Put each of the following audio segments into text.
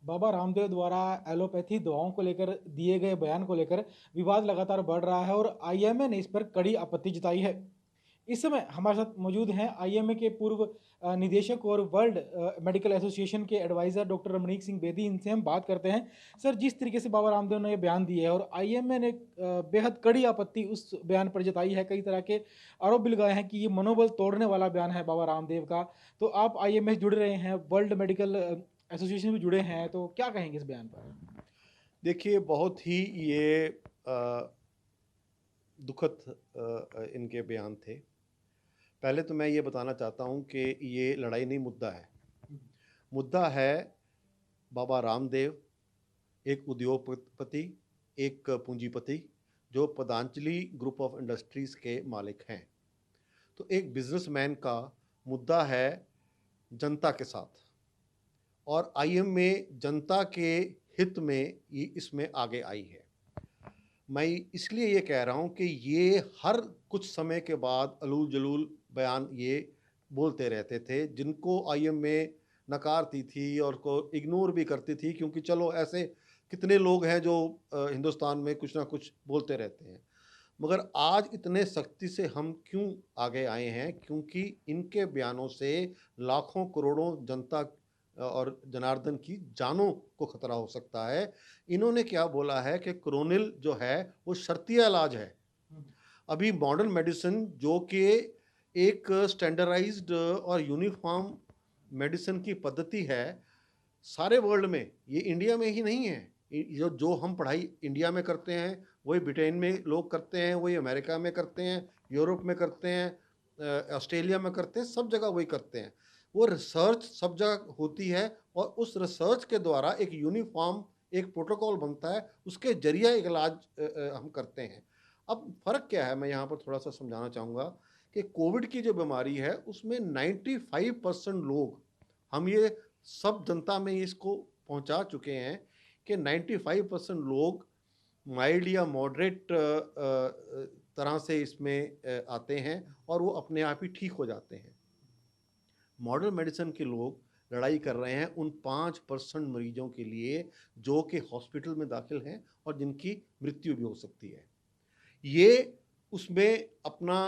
बाबा रामदेव द्वारा एलोपैथी दवाओं को लेकर दिए गए बयान को लेकर विवाद लगातार बढ़ रहा है और आईएमए ने इस पर कड़ी आपत्ति जताई है। इस समय हमारे साथ मौजूद हैं आईएमए के पूर्व निदेशक और वर्ल्ड मेडिकल एसोसिएशन के एडवाइजर डॉक्टर रमनीक सिंह बेदी। इनसे हम बात करते हैं। सर, जिस तरीके से बाबा रामदेव ने ये बयान दिए है और आईएमए ने बेहद कड़ी आपत्ति उस बयान पर जताई है, कई तरह के आरोप भी लगाए हैं कि ये मनोबल तोड़ने वाला बयान है बाबा रामदेव का। तो आप आईएमए से जुड़ रहे हैं, वर्ल्ड मेडिकल एसोसिएशन भी जुड़े हैं, तो क्या कहेंगे इस बयान पर? देखिए, बहुत ही ये दुखद इनके बयान थे। पहले तो मैं ये बताना चाहता हूँ कि ये लड़ाई नहीं, मुद्दा है। मुद्दा है बाबा रामदेव, एक उद्योगपति, एक पूंजीपति जो पतंजलि ग्रुप ऑफ इंडस्ट्रीज़ के मालिक हैं। तो एक बिजनेसमैन का मुद्दा है जनता के साथ, और आईएमए जनता के हित में ये इसमें आगे आई है। मैं इसलिए ये कह रहा हूँ कि ये हर कुछ समय के बाद अलूल-जलूल बयान ये बोलते रहते थे, जिनको आईएमए नकारती थी और को इग्नोर भी करती थी, क्योंकि चलो ऐसे कितने लोग हैं जो हिंदुस्तान में कुछ ना कुछ बोलते रहते हैं। मगर आज इतने सख्ती से हम क्यों आगे आए हैं? क्योंकि इनके बयानों से लाखों करोड़ों जनता और जनार्दन की जानों को खतरा हो सकता है। इन्होंने क्या बोला है कि क्रोनिल जो है वो शर्तिया इलाज है। अभी मॉडर्न मेडिसिन जो कि एक स्टैंडर्डाइज्ड और यूनिफॉर्म मेडिसिन की पद्धति है सारे वर्ल्ड में, ये इंडिया में ही नहीं है। जो जो हम पढ़ाई इंडिया में करते हैं वही ब्रिटेन में लोग करते हैं, वही अमेरिका में करते हैं, यूरोप में करते हैं, ऑस्ट्रेलिया में करते हैं, सब जगह वही करते हैं। वो रिसर्च सब जगह होती है और उस रिसर्च के द्वारा एक यूनिफॉर्म एक प्रोटोकॉल बनता है, उसके जरिए एक इलाज हम करते हैं। अब फ़र्क क्या है, मैं यहाँ पर थोड़ा सा समझाना चाहूँगा कि कोविड की जो बीमारी है उसमें 95% लोग, हम ये सब जनता में इसको पहुंचा चुके हैं कि 95% लोग माइल्ड या मॉडरेट तरह से इसमें आते हैं और वो अपने आप ही ठीक हो जाते हैं। मॉडर्न मेडिसिन के लोग लड़ाई कर रहे हैं उन 5% मरीजों के लिए जो कि हॉस्पिटल में दाखिल हैं और जिनकी मृत्यु भी हो सकती है। ये उसमें अपना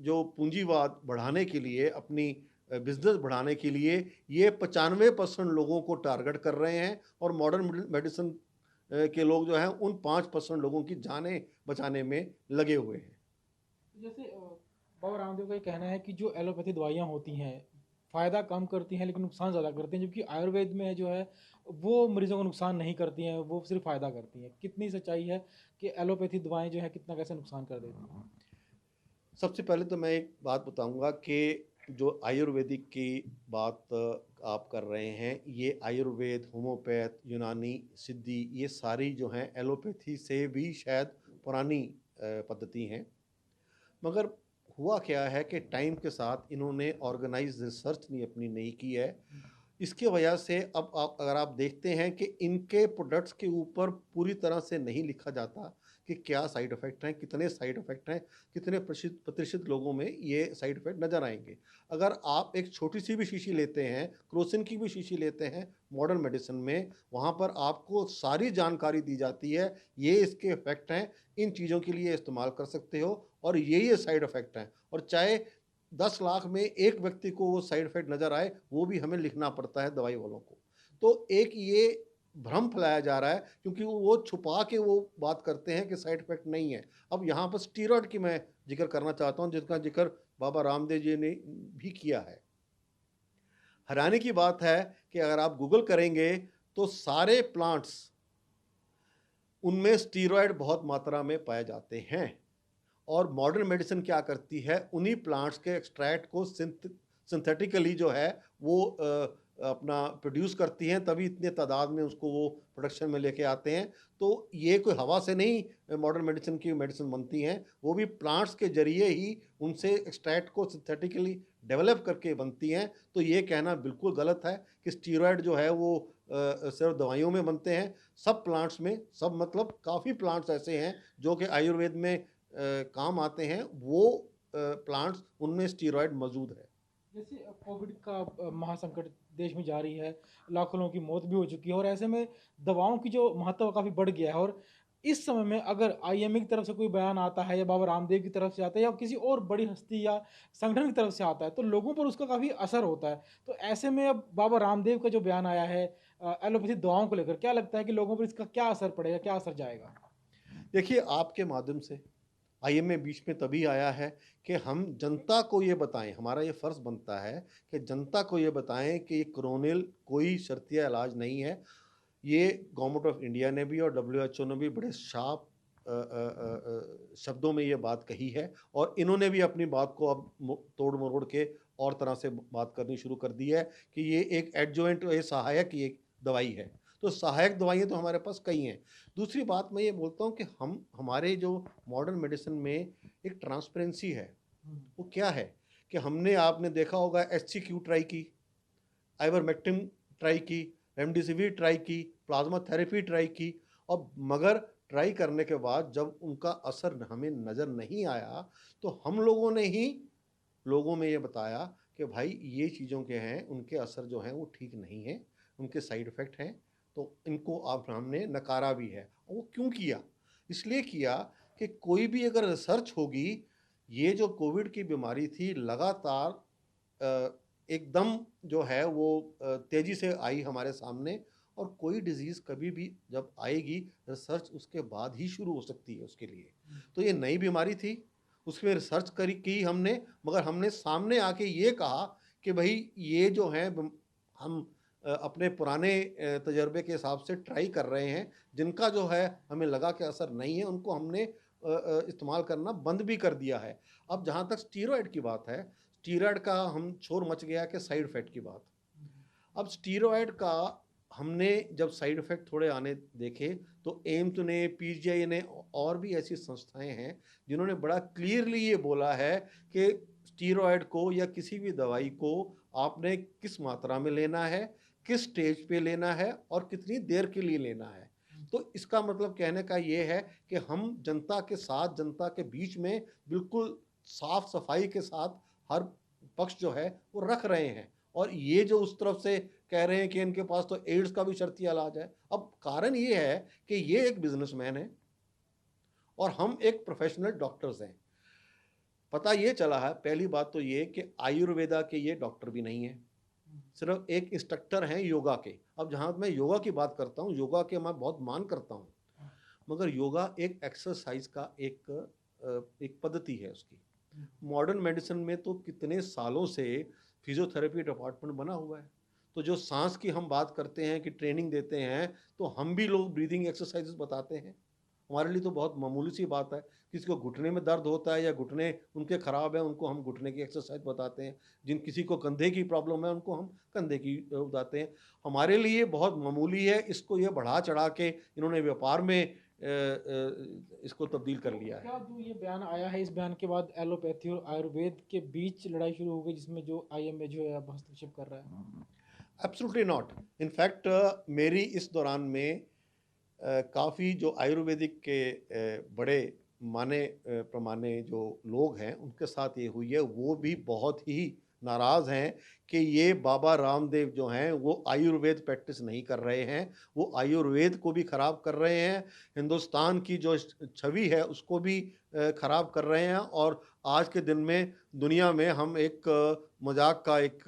जो पूंजीवाद बढ़ाने के लिए, अपनी बिजनेस बढ़ाने के लिए ये 95% लोगों को टारगेट कर रहे हैं और मॉडर्न मेडिसिन के लोग जो हैं उन 5% लोगों की जानें बचाने में लगे हुए हैं। जैसे बाबा रामदेव का ये कहना है कि जो एलोपैथी दवाइयाँ होती हैं, फ़ायदा कम करती हैं लेकिन नुकसान ज़्यादा करती हैं, जबकि आयुर्वेद में जो है वो मरीज़ों को नुकसान नहीं करती हैं, वो सिर्फ़ फ़ायदा करती हैं। कितनी सच्चाई है कि एलोपैथी दवाएँ जो है कितना कैसे नुकसान कर देती हैं? सबसे पहले तो मैं एक बात बताऊंगा कि जो आयुर्वेदिक की बात आप कर रहे हैं, ये आयुर्वेद, होम्योपैथ, यूनानी, सिद्धि, ये सारी जो हैं एलोपैथी से भी शायद पुरानी पद्धति हैं। मगर हुआ क्या है कि टाइम के साथ इन्होंने ऑर्गेनाइज्ड रिसर्च नहीं अपनी नहीं की है। इसकी वजह से अब आप अगर आप देखते हैं कि इनके प्रोडक्ट्स के ऊपर पूरी तरह से नहीं लिखा जाता कि क्या साइड इफ़ेक्ट हैं, कितने साइड इफ़ेक्ट हैं, कितने प्रतिशत लोगों में ये साइड इफ़ेक्ट नज़र आएँगे। अगर आप एक छोटी-सी भी शीशी लेते हैं, क्रोसिन की भी शीशी लेते हैं मॉडर्न मेडिसिन में, वहाँ पर आपको सारी जानकारी दी जाती है, ये इसके इफ़ेक्ट हैं, इन चीज़ों के लिए इस्तेमाल कर सकते हो और ये साइड इफ़ेक्ट हैं। और चाहे 10 लाख में एक व्यक्ति को वो साइड इफ़ेक्ट नज़र आए, वो भी हमें लिखना पड़ता है दवाई वालों को। तो एक ये भ्रम फैलाया जा रहा है, क्योंकि वो छुपा के वो बात करते हैं कि साइड इफ़ेक्ट नहीं है। अब यहाँ पर स्टीरॉयड की मैं ज़िक्र करना चाहता हूँ, जिसका ज़िक्र बाबा रामदेव जी ने भी किया है। हैरानी की बात है कि अगर आप गूगल करेंगे, तो सारे प्लांट्स, उनमें स्टीरॉयड बहुत मात्रा में पाए जाते हैं। और मॉडर्न मेडिसिन क्या करती है, उन्हीं प्लांट्स के एक्सट्रैक्ट को सिंथेटिकली जो है वो अपना प्रोड्यूस करती हैं, तभी इतने तादाद में उसको वो प्रोडक्शन में लेके आते हैं। तो ये कोई हवा से नहीं मॉडर्न मेडिसिन की मेडिसिन बनती हैं, वो भी प्लांट्स के ज़रिए ही उनसे एक्सट्रैक्ट को सिंथेटिकली डेवलप करके बनती हैं। तो ये कहना बिल्कुल गलत है कि स्टीरॉयड जो है वो सिर्फ दवाइयों में बनते हैं। सब प्लांट्स में, सब मतलब काफ़ी प्लांट्स ऐसे हैं जो कि आयुर्वेद में काम आते हैं, वो प्लांट्स उनमें स्टीरॉयड मौजूद है। जैसे कोविड का महासंकट देश में जारी है, लाखों लोगों की मौत भी हो चुकी है और ऐसे में दवाओं की जो महत्व काफ़ी बढ़ गया है और इस समय में अगर आईएमए की तरफ से कोई बयान आता है या बाबा रामदेव की तरफ से आता है या किसी और बड़ी हस्ती या संगठन की तरफ से आता है, तो लोगों पर उसका काफ़ी असर होता है। तो ऐसे में अब बाबा रामदेव का जो बयान आया है एलोपैथी दवाओं को लेकर, क्या लगता है कि लोगों पर इसका क्या असर पड़ेगा, क्या असर जाएगा? देखिए, आपके माध्यम से आईएमए बीच में तभी आया है कि हम जनता को ये बताएं, हमारा ये फ़र्ज़ बनता है कि जनता को ये बताएं कि ये कोरोनिल कोई शर्तिया इलाज नहीं है। ये गवर्नमेंट ऑफ इंडिया ने भी और डब्ल्यूएचओ ने भी बड़े शार्प शब्दों में ये बात कही है और इन्होंने भी अपनी बात को अब तोड़ मरोड़ के और तरह से बात करनी शुरू कर दी है कि ये एक एडजुवेंट, ये सहायक ये दवाई है। तो सहायक दवाइयाँ तो हमारे पास कई हैं। दूसरी बात मैं ये बोलता हूँ कि हम हमारे जो मॉडर्न मेडिसिन में एक ट्रांसपेरेंसी है, हुँ, वो क्या है कि हमने, आपने देखा होगा, एचसीक्यू ट्राई की, आइवरमेक्टिन ट्राई की, रेमडेसिविर ट्राई की, प्लाज्मा थेरेपी ट्राई की, और मगर ट्राई करने के बाद जब उनका असर हमें नज़र नहीं आया, तो हम लोगों ने ही लोगों में ये बताया कि भाई ये चीज़ों के हैं, उनके असर जो हैं वो ठीक नहीं हैं, उनके साइड इफ़ेक्ट हैं, तो इनको आप हमने नकारा भी है। और वो क्यों किया? इसलिए किया कि कोई भी अगर रिसर्च होगी, ये जो कोविड की बीमारी थी लगातार एकदम जो है वो तेज़ी से आई हमारे सामने, और कोई डिज़ीज़ कभी भी जब आएगी, रिसर्च उसके बाद ही शुरू हो सकती है उसके लिए। हुँ, तो ये नई बीमारी थी, उसमें रिसर्च करी की हमने, मगर हमने सामने आके ये कहा कि भई ये जो है हम अपने पुराने तजर्बे के हिसाब से ट्राई कर रहे हैं, जिनका जो है हमें लगा कि असर नहीं है, उनको हमने इस्तेमाल करना बंद भी कर दिया है। अब जहाँ तक स्टीरॉयड की बात है, स्टीरॉयड का हम शोर मच गया कि साइड इफ़ेक्ट की बात। हुँ, अब स्टीरॉयड का हमने जब साइड इफ़ेक्ट थोड़े आने देखे, तो एम्स ने, पीजीआई ने और भी ऐसी संस्थाएँ हैं, जिन्होंने बड़ा क्लियरली ये बोला है कि स्टीरॉयड को या किसी भी दवाई को आपने किस मात्रा में लेना है, किस स्टेज पे लेना है और कितनी देर के लिए लेना है। हुँ, तो इसका मतलब कहने का ये है कि हम जनता के साथ, जनता के बीच में बिल्कुल साफ-सफाई के साथ हर पक्ष जो है वो रख रहे हैं। और ये जो उस तरफ से कह रहे हैं कि इनके पास तो एड्स का भी शर्ती इलाज है। अब कारण ये है कि ये एक बिज़नेसमैन है और हम एक प्रोफ़ेशनल डॉक्टर्स हैं। पता ये चला है, पहली बात तो ये कि आयुर्वेदा के ये डॉक्टर भी नहीं हैं, हुँ, सिर्फ़ एक इंस्ट्रक्टर हैं योगा के। अब जहाँ मैं योगा की बात करता हूँ, योगा के मैं बहुत मान करता हूँ, हुँ, मगर योगा एक एक्सरसाइज़ का एक पद्धति है उसकी। हुँ, मॉडर्न मेडिसिन में तो कितने सालों से फिजियोथेरेपी डिपार्टमेंट बना हुआ है। तो जो साँस की हम बात करते हैं कि ट्रेनिंग देते हैं, तो हम भी लोग ब्रीदिंग एक्सरसाइज़ेज़ बताते हैं। हमारे लिए तो बहुत मामूली सी बात है। किसी को घुटने में दर्द होता है या घुटने उनके ख़राब हैं, उनको हम घुटने की एक्सरसाइज़ बताते हैं। किसी को कंधे की प्रॉब्लम है, उनको हम कंधे की बताते हैं। हमारे लिए बहुत मामूली है, इसको ये बढ़ा-चढ़ा के इन्होंने व्यापार में इसको तब्दील कर तो लिया है। क्या जो ये बयान आया है, इस बयान के बाद एलोपैथी और आयुर्वेद के बीच लड़ाई शुरू हो गई जिसमें जो आईएमए जो है अब हस्तक्षेप कर रहा है? Absolutely not. इन फैक्ट मेरी इस दौरान में काफ़ी जो आयुर्वेदिक के बड़े प्रमाणे जो लोग हैं, उनके साथ ये हुई है, वो भी बहुत ही नाराज़ हैं कि ये बाबा रामदेव जो हैं, वो आयुर्वेद प्रैक्टिस नहीं कर रहे हैं, वो आयुर्वेद को भी ख़राब कर रहे हैं, हिंदुस्तान की जो छवि है, उसको भी ख़राब कर रहे हैं, और आज के दिन में दुनिया में हम एक मज़ाक का एक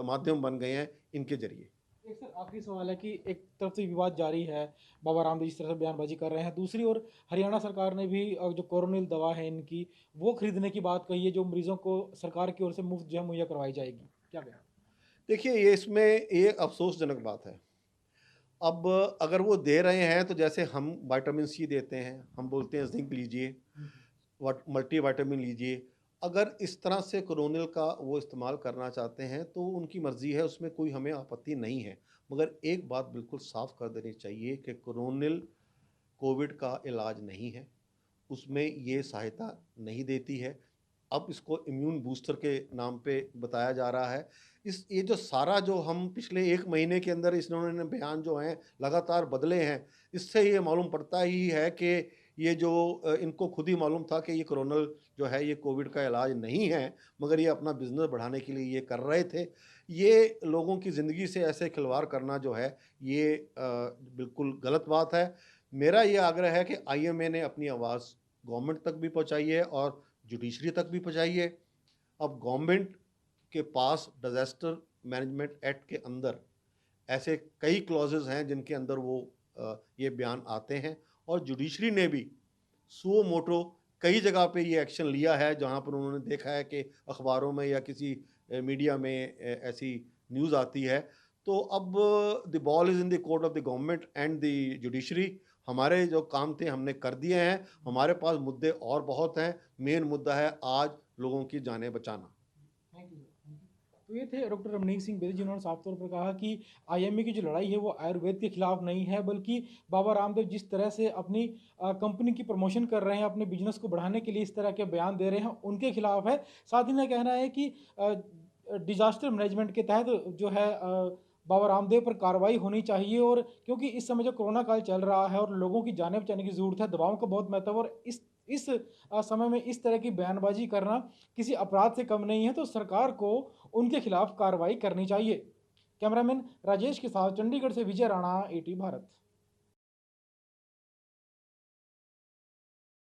माध्यम बन गए हैं इनके ज़रिए। एक सर आखिरी सवाल है कि एक तरफ से विवाद जारी है, बाबा रामदेव जिस तरह से बयानबाजी कर रहे हैं, दूसरी ओर हरियाणा सरकार ने भी जो कोरोनिल दवा है इनकी, वो खरीदने की बात कही है, जो मरीजों को सरकार की ओर से मुफ्त जो है मुहैया करवाई जाएगी। क्या कहें? देखिए, ये इसमें ये अफ़सोसजनक बात है। अब अगर वो दे रहे हैं, तो जैसे हम विटामिन सी देते हैं, हम बोलते हैं ज़िंक लीजिए, हुँ, वट मल्टीविटामिन लीजिए। अगर इस तरह से कोरोनिल का वो इस्तेमाल करना चाहते हैं, तो उनकी मर्ज़ी है, उसमें कोई हमें आपत्ति नहीं है। मगर एक बात बिल्कुल साफ़ कर देनी चाहिए कि कोरोनिल कोविड का इलाज नहीं है, उसमें ये सहायता नहीं देती है। अब इसको इम्यून बूस्टर के नाम पे बताया जा रहा है। ये जो सारा जो हम पिछले 1 महीने के अंदर इन्होंने बयान जो हैं लगातार बदले हैं, इससे ये मालूम पड़ता ही है कि ये जो इनको खुद ही मालूम था कि ये कोरोनल जो है ये कोविड का इलाज नहीं है, मगर ये अपना बिज़नेस बढ़ाने के लिए ये कर रहे थे। ये लोगों की ज़िंदगी से ऐसे खिलवाड़ करना जो है ये बिल्कुल गलत बात है। मेरा ये आग्रह है कि आईएमए ने अपनी आवाज़ गवर्नमेंट तक भी पहुँचाई है और जुडिशरी तक भी पहुँचाई है। अब गवर्नमेंट के पास डिज़ास्टर मैनेजमेंट एक्ट के अंदर ऐसे कई क्लॉजेज़ हैं जिनके अंदर वो ये बयान आते हैं और जुडिशरी ने भी सुओ मोटो कई जगह पे ये एक्शन लिया है जहाँ पर उन्होंने देखा है कि अखबारों में या किसी मीडिया में ऐसी न्यूज़ आती है। तो अब the ball is in the court of the government and the judiciary. हमारे जो काम थे हमने कर दिए हैं, हमारे पास मुद्दे और बहुत हैं। मेन मुद्दा है आज लोगों की जानें बचाना। Thank you. तो ये थे डॉक्टर रमनीक सिंह बेदी, जिन्होंने साफ तौर पर कहा कि आईएमए की जो लड़ाई है वो आयुर्वेद के खिलाफ नहीं है, बल्कि बाबा रामदेव जिस तरह से अपनी कंपनी की प्रमोशन कर रहे हैं, अपने बिजनेस को बढ़ाने के लिए इस तरह के बयान दे रहे हैं, उनके खिलाफ है। साथ ही में कहना है कि डिजास्टर मैनेजमेंट के तहत जो है बाबा रामदेव पर कार्रवाई होनी चाहिए। और क्योंकि इस समय जो कोरोना काल चल रहा है और लोगों की जानें बचाने की ज़रूरत है, दवाओं का बहुत महत्व है, और इस समय में इस तरह की बयानबाजी करना किसी अपराध से कम नहीं है, तो सरकार को उनके खिलाफ कार्रवाई करनी चाहिए। कैमरामैन राजेश के साथ चंडीगढ़ से विजय राणा, एटी भारत।